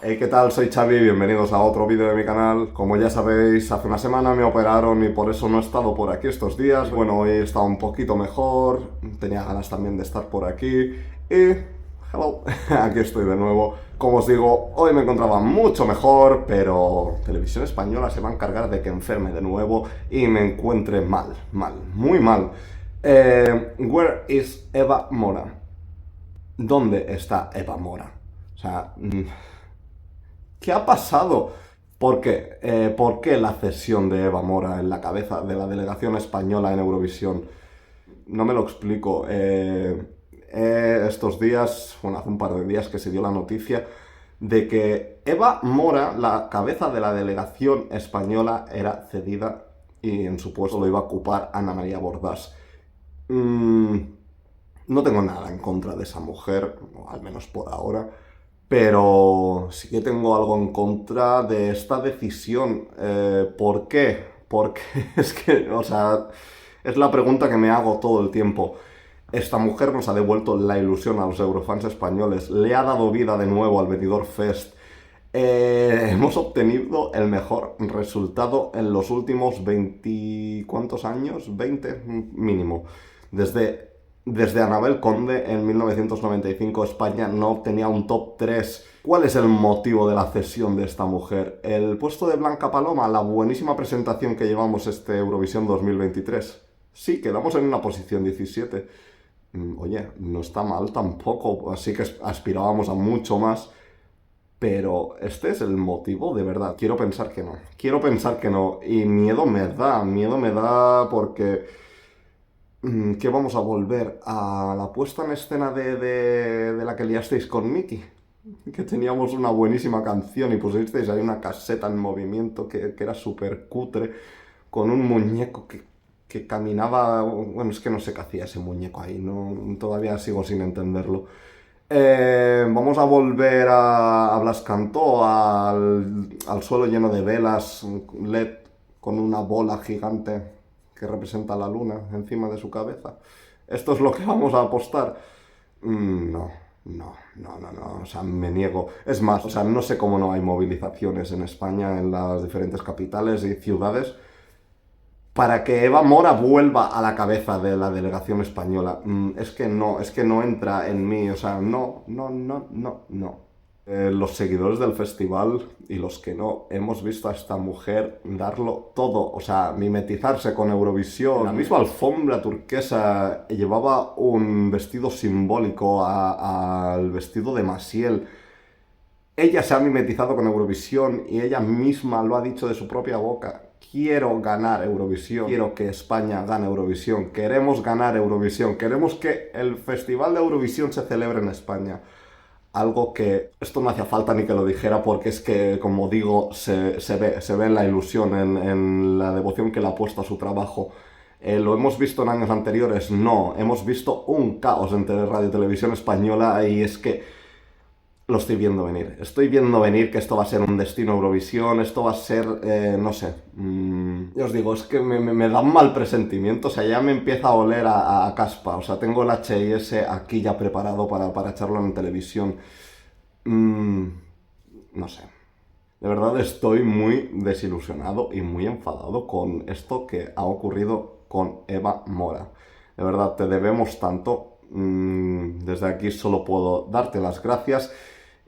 Hey, ¿qué tal? Soy Xavi, bienvenidos a otro vídeo de mi canal. Como ya sabéis, hace una semana me operaron y por eso no he estado por aquí estos días. Bueno, hoy he estado un poquito mejor, tenía ganas también de estar por aquí y... Hello, aquí estoy de nuevo. Como os digo, hoy me encontraba mucho mejor, pero Televisión Española se va a encargar de que enferme de nuevo y me encuentre mal, muy mal. Where is Eva Mora? ¿Dónde está Eva Mora? O sea... ¿Qué ha pasado? ¿Por qué? ¿Por qué la cesión de Eva Mora en la cabeza de la delegación española en Eurovisión? No me lo explico. Estos días, bueno, hace un par de días que se dio la noticia de que Eva Mora, la cabeza de la delegación española, era cedida y en su puesto lo iba a ocupar Ana María Bordas. Mm, no tengo nada en contra de esa mujer, o al menos por ahora, pero sí que tengo algo en contra de esta decisión. ¿Por qué? Porque es que, o sea, es la pregunta que me hago todo el tiempo. Esta mujer nos ha devuelto la ilusión a los eurofans españoles, le ha dado vida de nuevo al Benidorm Fest. Hemos obtenido el mejor resultado en los últimos 20... ¿cuántos años? 20 mínimo. Desde Anabel Conde en 1995 España no obtenía un top 3. ¿Cuál es el motivo de la cesión de esta mujer? ¿El puesto de Blanca Paloma? ¿La buenísima presentación que llevamos este Eurovisión 2023? Sí, quedamos en una posición 17. Oye, no está mal tampoco, así que aspirábamos a mucho más. Pero este es el motivo, de verdad. Quiero pensar que no. Quiero pensar que no. Y miedo me da porque... ¿Qué vamos a volver? ¿A la puesta en escena de la que liasteis con Mickey? Que teníamos una buenísima canción y pusisteis ahí una caseta en movimiento que era súper cutre, con un muñeco que caminaba... Bueno, es que no sé qué hacía ese muñeco ahí, no, todavía sigo sin entenderlo. Vamos a volver a Blas Cantó, al suelo lleno de velas, LED con una bola gigante que representa la luna encima de su cabeza. ¿Esto es lo que vamos a apostar? No, o sea, me niego. Es más, o sea, no sé cómo no hay movilizaciones en España, en las diferentes capitales y ciudades, para que Eva Mora vuelva a la cabeza de la delegación española. Es que no entra en mí, o sea, no. Los seguidores del festival y los que no, hemos visto a esta mujer darlo todo, o sea, mimetizarse con Eurovisión. La misma alfombra turquesa llevaba un vestido simbólico al vestido de Maciel. Ella se ha mimetizado con Eurovisión y ella misma lo ha dicho de su propia boca. Quiero ganar Eurovisión, quiero que España gane Eurovisión, queremos ganar Eurovisión, queremos que el Festival de Eurovisión se celebre en España. Algo que esto no hacía falta ni que lo dijera porque es que, como digo, se ve en la ilusión, en la devoción que le ha puesto a su trabajo. ¿Lo hemos visto en años anteriores? No, hemos visto un caos en Radio Televisión Española y es que lo estoy viendo venir. Estoy viendo venir que esto va a ser un destino Eurovisión, esto va a ser, no sé. Ya os digo, es que me da un mal presentimiento, o sea, ya me empieza a oler a caspa. O sea, tengo el HIS aquí ya preparado para echarlo en televisión. Mm, no sé. De verdad estoy muy desilusionado y muy enfadado con esto que ha ocurrido con Eva Mora. De verdad, te debemos tanto. Desde aquí solo puedo darte las gracias.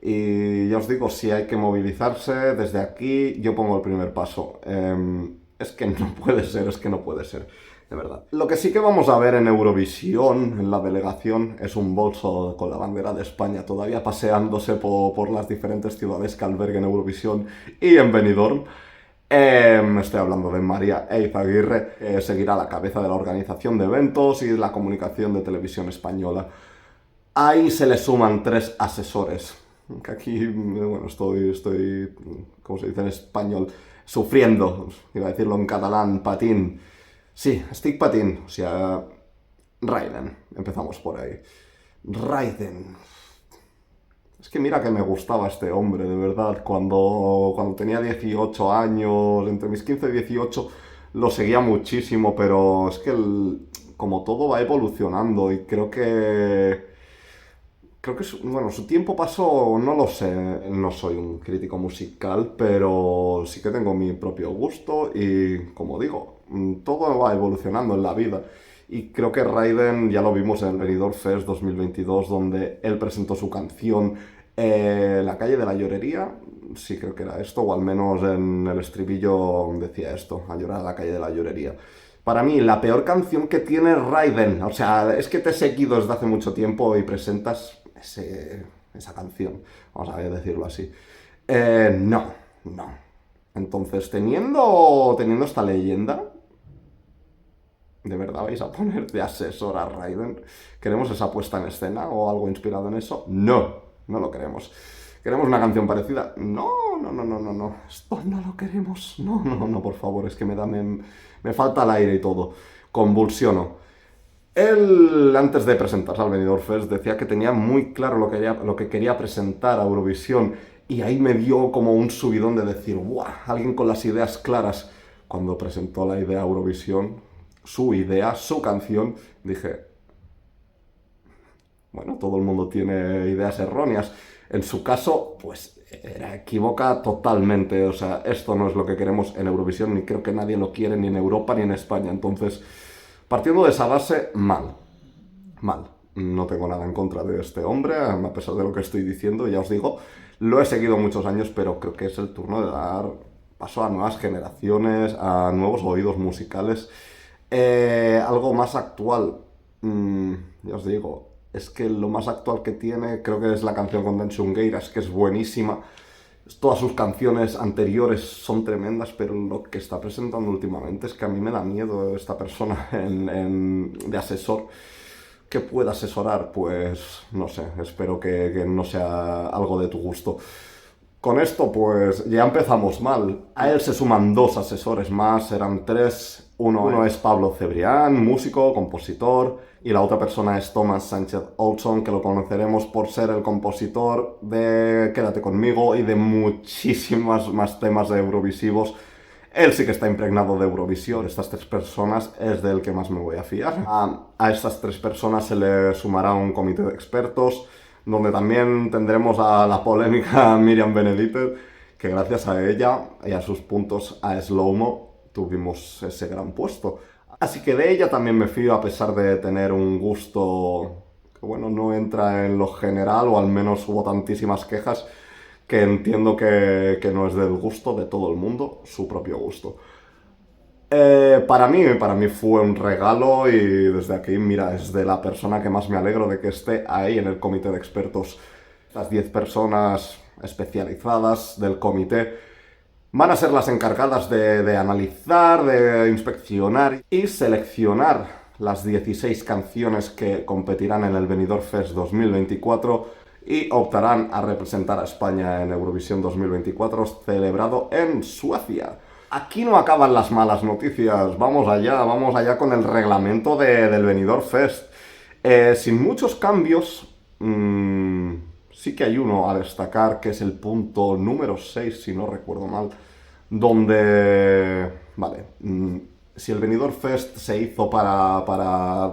Y ya os digo, si hay que movilizarse, desde aquí yo pongo el primer paso. Es que no puede ser, es que no puede ser. De verdad. Lo que sí que vamos a ver en Eurovisión, en la delegación, es un bolso con la bandera de España todavía paseándose por las diferentes ciudades que alberguen Eurovisión y en Benidorm. Estoy hablando de María Eizaguirre, que seguirá a la cabeza de la organización de eventos y de la comunicación de Televisión Española. Ahí se le suman 3 asesores. Que aquí, bueno, estoy, ¿cómo se dice en español? Sufriendo. Iba a decirlo en catalán, patín. Sí, estic patint, o sea, Raiden, empezamos por ahí. Raiden. Es que mira que me gustaba este hombre, de verdad, cuando tenía 18 años, entre mis 15 y 18, lo seguía muchísimo, pero es que como todo va evolucionando y creo que creo que bueno, su tiempo pasó, no lo sé, no soy un crítico musical, pero sí que tengo mi propio gusto y, como digo, todo va evolucionando en la vida. Y creo que Raiden ya lo vimos en el Benidorm Fest 2022, donde él presentó su canción La calle de la llorería. Sí, creo que era esto, o al menos en el estribillo decía esto, a llorar a la calle de la llorería. Para mí, la peor canción que tiene Raiden, o sea, es que te he seguido desde hace mucho tiempo y presentas esa canción, vamos a decirlo así. No, no. Entonces, teniendo esta leyenda, ¿de verdad vais a poner de asesor a Raiden? ¿Queremos esa puesta en escena o algo inspirado en eso? No, no lo queremos. ¿Queremos una canción parecida? No, no, no, no, no, no. Esto no lo queremos. No, no, no, por favor, es que me falta el aire y todo. Convulsiono. Él, antes de presentarse al Benidorm Fest, decía que tenía muy claro lo que quería presentar a Eurovisión. Y ahí me dio como un subidón de decir, ¡guau! Alguien con las ideas claras. Cuando presentó la idea a Eurovisión, su idea, su canción, dije, bueno, todo el mundo tiene ideas erróneas. En su caso, pues era equivoca totalmente. O sea, esto no es lo que queremos en Eurovisión, ni creo que nadie lo quiere ni en Europa ni en España. Entonces, partiendo de esa base, mal. Mal. No tengo nada en contra de este hombre, a pesar de lo que estoy diciendo, ya os digo, lo he seguido muchos años, pero creo que es el turno de dar paso a nuevas generaciones, a nuevos oídos musicales. Algo más actual, ya os digo, es que lo más actual que tiene creo que es la canción con Dan Xungueiras, que es buenísima. Todas sus canciones anteriores son tremendas, pero lo que está presentando últimamente es que a mí me da miedo esta persona de asesor. ¿Que pueda asesorar? Pues no sé, espero que no sea algo de tu gusto. Con esto, pues ya empezamos mal. A él se suman dos asesores más, eran tres. Uno es Pablo Cebrián, músico, compositor, y la otra persona es Tomás Sánchez Olson, que lo conoceremos por ser el compositor de Quédate conmigo y de muchísimos más temas eurovisivos. Él sí que está impregnado de Eurovisión. Estas tres personas es del que más me voy a fiar. A estas tres personas se le sumará un comité de expertos, donde también tendremos a la polémica Miriam Benedicte, que gracias a ella y a sus puntos a Slowmo tuvimos ese gran puesto. Así que de ella también me fío, a pesar de tener un gusto que, bueno, no entra en lo general, o al menos hubo tantísimas quejas que entiendo que no es del gusto de todo el mundo, su propio gusto. Para mí fue un regalo y desde aquí, mira, es de la persona que más me alegro de que esté ahí en el comité de expertos. Las 10 personas especializadas del comité van a ser las encargadas de analizar, de inspeccionar y seleccionar las 16 canciones que competirán en el Benidorm Fest 2024 y optarán a representar a España en Eurovisión 2024, celebrado en Suecia. Aquí no acaban las malas noticias, vamos allá con el reglamento del Benidorm Fest. Sin muchos cambios, sí que hay uno a destacar, que es el punto número 6, si no recuerdo mal, donde, vale, si el Benidorm Fest se hizo para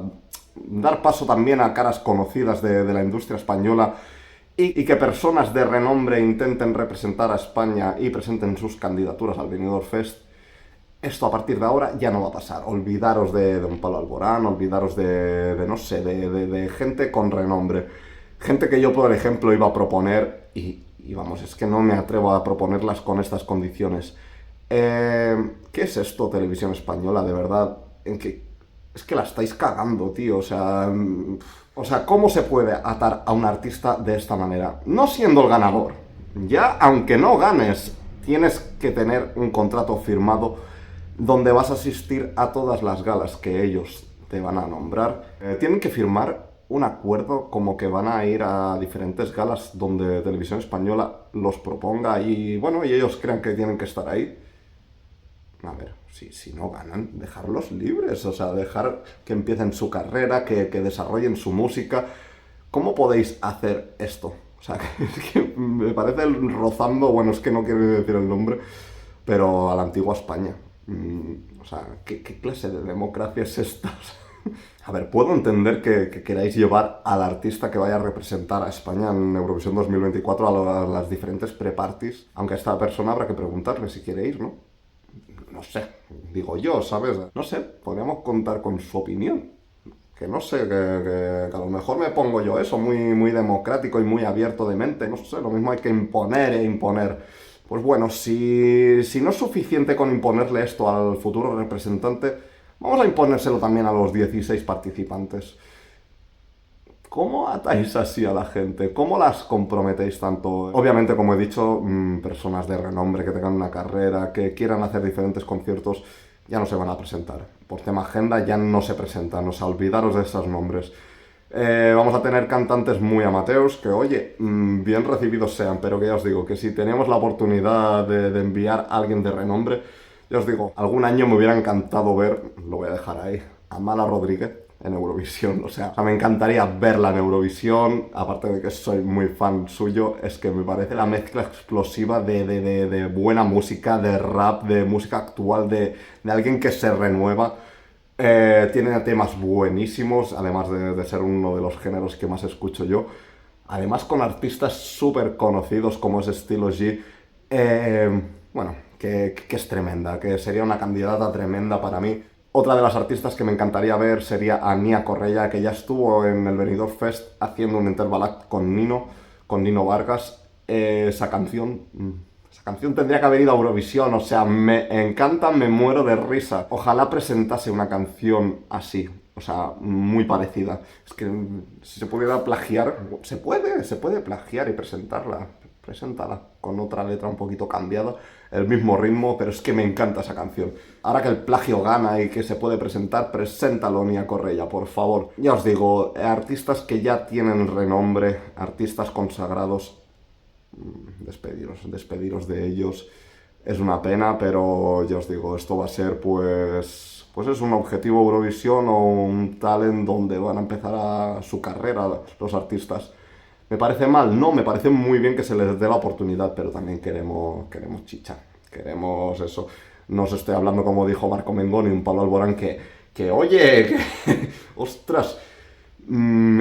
dar paso también a caras conocidas de la industria española y que personas de renombre intenten representar a España y presenten sus candidaturas al Benidorm Fest, esto a partir de ahora ya no va a pasar. Olvidaros de un Pablo Alborán, olvidaros no sé, de gente con renombre. Gente que yo, por ejemplo, iba a proponer, y vamos, es que no me atrevo a proponerlas con estas condiciones. ¿Qué es esto, Televisión Española, de verdad? Es que la estáis cagando, tío, o sea, ¿cómo se puede atar a un artista de esta manera? No siendo el ganador. Ya, aunque no ganes, tienes que tener un contrato firmado donde vas a asistir a todas las galas que ellos te van a nombrar. Tienen que firmar un acuerdo como que van a ir a diferentes galas donde Televisión Española los proponga y, bueno, y ellos crean que tienen que estar ahí. A ver, si no ganan, dejarlos libres, o sea, dejar que empiecen su carrera, que desarrollen su música. ¿Cómo podéis hacer esto? O sea, es que me parece rozando, bueno, es que no quiero decir el nombre, pero a la antigua España. O sea, ¿qué clase de democracia es esta? A ver, puedo entender que queráis llevar al artista que vaya a representar a España en Eurovisión 2024 a las diferentes pre-parties, aunque a esta persona habrá que preguntarle si quiere ir, ¿no? No sé, digo yo, ¿sabes? No sé, podríamos contar con su opinión. Que no sé, que a lo mejor me pongo yo eso, muy democrático y muy abierto de mente. No sé, lo mismo hay que imponer e imponer. Pues bueno, si no es suficiente con imponerle esto al futuro representante, vamos a imponérselo también a los 16 participantes. ¿Cómo atáis así a la gente? ¿Cómo las comprometéis tanto? Obviamente, como he dicho, personas de renombre que tengan una carrera, que quieran hacer diferentes conciertos, ya no se van a presentar. Por tema agenda ya no se presentan, o sea, olvidaros de esos nombres. Vamos a tener cantantes muy amateurs que, oye, bien recibidos sean, pero que ya os digo, que si teníamos la oportunidad de enviar a alguien de renombre, ya os digo, algún año me hubiera encantado ver, lo voy a dejar ahí, a Mala Rodríguez en Eurovisión. O sea, me encantaría verla en Eurovisión, aparte de que soy muy fan suyo, es que me parece la mezcla explosiva de buena música, de rap, de música actual, de alguien que se renueva. Tiene temas buenísimos, además de ser uno de los géneros que más escucho yo. Además con artistas súper conocidos como es Estilo G. Bueno, que es tremenda, que sería una candidata tremenda para mí. Otra de las artistas que me encantaría ver sería a Nia Correia, que ya estuvo en el Benidorm Fest haciendo un intervalac con Nino Vargas. Esa canción tendría que haber ido a Eurovisión, o sea, me encanta, me muero de risa. Ojalá presentase una canción así, o sea, muy parecida. Es que si se pudiera plagiar, se puede plagiar y presentarla. Preséntala con otra letra un poquito cambiada, el mismo ritmo, pero es que me encanta esa canción. Ahora que el plagio gana y que se puede presentar, preséntalo, Nia Correia, por favor. Ya os digo, artistas que ya tienen renombre, artistas consagrados, despediros de ellos. Es una pena, pero ya os digo, esto va a ser pues es un objetivo Eurovisión o un talent donde van a empezar su carrera los artistas. ¿Me parece mal? No, me parece muy bien que se les dé la oportunidad, pero también queremos chicha, queremos eso. No os estoy hablando como dijo Marco Mengoni y un Pablo Alborán que oye, ostras,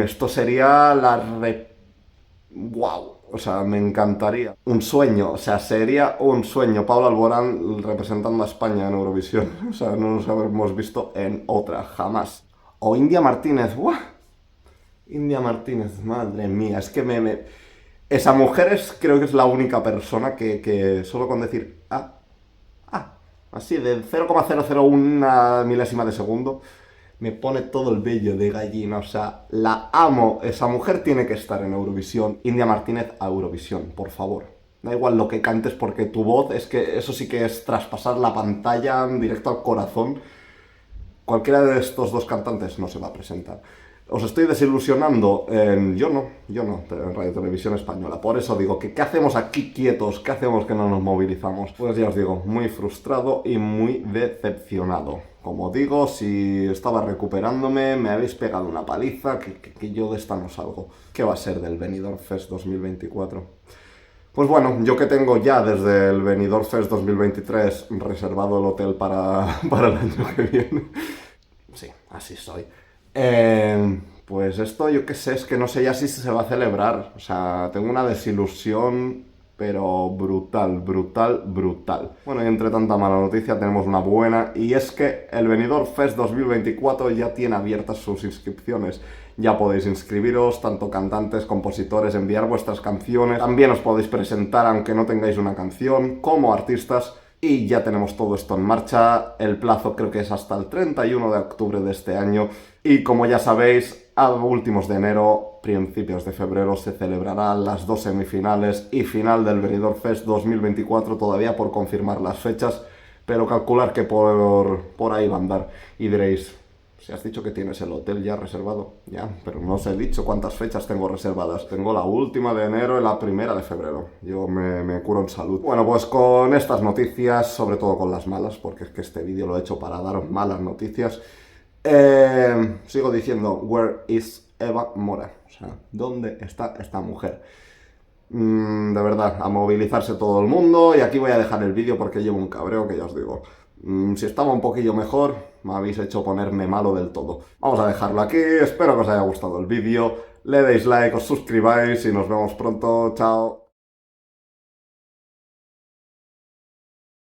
esto sería ¡Wow! O sea, me encantaría. Un sueño, o sea, sería un sueño. Pablo Alborán representando a España en Eurovisión. O sea, no nos habremos visto en otra, jamás. O India Martínez, ¡buah! India Martínez, madre mía, es que esa mujer creo que es la única persona que solo con decir así de 0,001 milésima de segundo, me pone todo el vello de gallina. O sea, la amo. Esa mujer tiene que estar en Eurovisión. India Martínez a Eurovisión, por favor. Da igual lo que cantes porque tu voz es que eso sí que es traspasar la pantalla directo al corazón. Cualquiera de estos dos cantantes no se va a presentar. Os estoy desilusionando yo no, en Radio Televisión Española. Por eso digo que ¿qué hacemos aquí quietos? ¿Qué hacemos que no nos movilizamos? Pues ya os digo, muy frustrado y muy decepcionado. Como digo, si estaba recuperándome, me habéis pegado una paliza, que yo de esta no salgo. ¿Qué va a ser del Benidorm Fest 2024? Pues bueno, yo que tengo ya desde el Benidorm Fest 2023 reservado el hotel para el año que viene. Sí, así soy. Pues esto, yo qué sé, es que no sé ya si se va a celebrar. O sea, tengo una desilusión, pero brutal. Bueno, y entre tanta mala noticia tenemos una buena, y es que el Benidorm Fest 2024 ya tiene abiertas sus inscripciones. Ya podéis inscribiros, tanto cantantes, compositores, enviar vuestras canciones. También os podéis presentar aunque no tengáis una canción, como artistas. Y ya tenemos todo esto en marcha. El plazo creo que es hasta el 31 de octubre de este año. Y como ya sabéis, a últimos de enero, principios de febrero, se celebrarán las dos semifinales y final del Benidorm Fest 2024, todavía por confirmar las fechas, pero calcular que por ahí va a andar. Y diréis, si has dicho que tienes el hotel ya reservado, ya, pero no os he dicho cuántas fechas tengo reservadas. Tengo la última de enero y la primera de febrero. Yo me curo en salud. Bueno, pues con estas noticias, sobre todo con las malas, porque es que este vídeo lo he hecho para daros malas noticias, sigo diciendo, where is Eva Mora? O sea, ¿dónde está esta mujer? De verdad, a movilizarse todo el mundo. Y aquí voy a dejar el vídeo porque llevo un cabreo que ya os digo. Si estaba un poquillo mejor, me habéis hecho ponerme malo del todo. Vamos a dejarlo aquí, espero que os haya gustado el vídeo, le deis like, os suscribáis y nos vemos pronto, chao.